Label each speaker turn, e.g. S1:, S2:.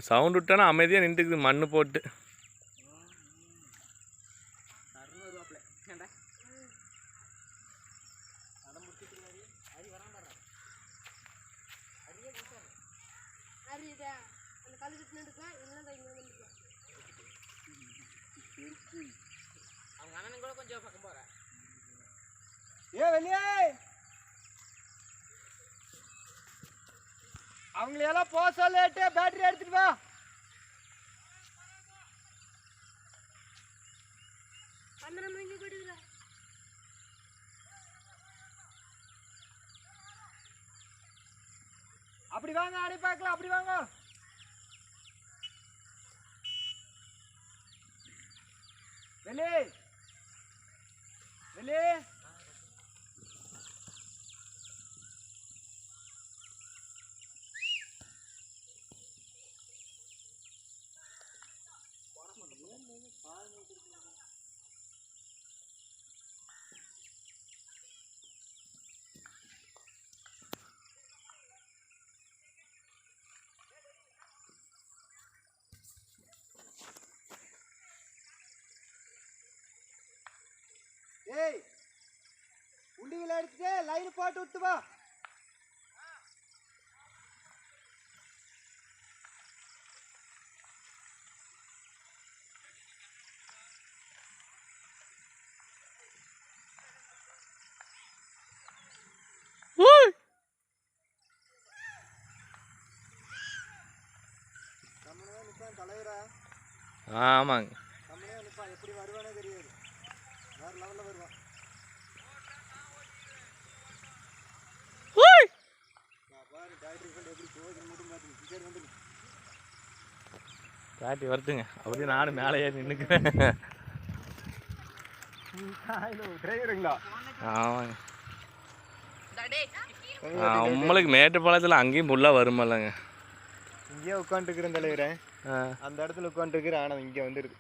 S1: Sound விட்டானா அமைதியாக நின்றுக்குது மண்ணு போட்டு.
S2: அவங்க அண்ணன் கூட கொஞ்சம் பக்கம் போற.
S3: வெளியே அவங்களையெல்லாம் போக சொல்லிட்டு பேட்டரி எடுத்துட்டு வா. அப்படி வாங்க, அடி பார்க்கலாம். அப்படி வாங்க. வெளியே வெளியே ஏய், உண்டிகளை எடுத்துட்டு லைன் போட்டு விட்டு வா. நம்மளே நிற்பான் தலைவரா.
S1: ஆமாங்க,
S3: நம்மளே நிற்பான். எப்படி வருவானே தெரியாது. வேற லெவலில் வருவான். பாரு பேட்டரி ஃபண்ட் எப்படி போகுது மட்டும் பார்த்து சரி வந்து
S1: காட்டி வரட்டுங்க. அப்படியே நானும் மேலே ஏறி நின்றுக்கிறேன்.
S3: டிரைவருங்களா?
S1: ஆமாங்க. நம்மளுக்கு மேட்டுப்பாளையத்தில் அங்கேயும் ஃபுல்லாக வருமல்லங்க.
S3: இங்கேயே உட்காந்துருக்குறேன் தலைவரே. அந்த இடத்துல உட்காந்துருக்குறேன். ஆனால் இங்கே வந்துடுது.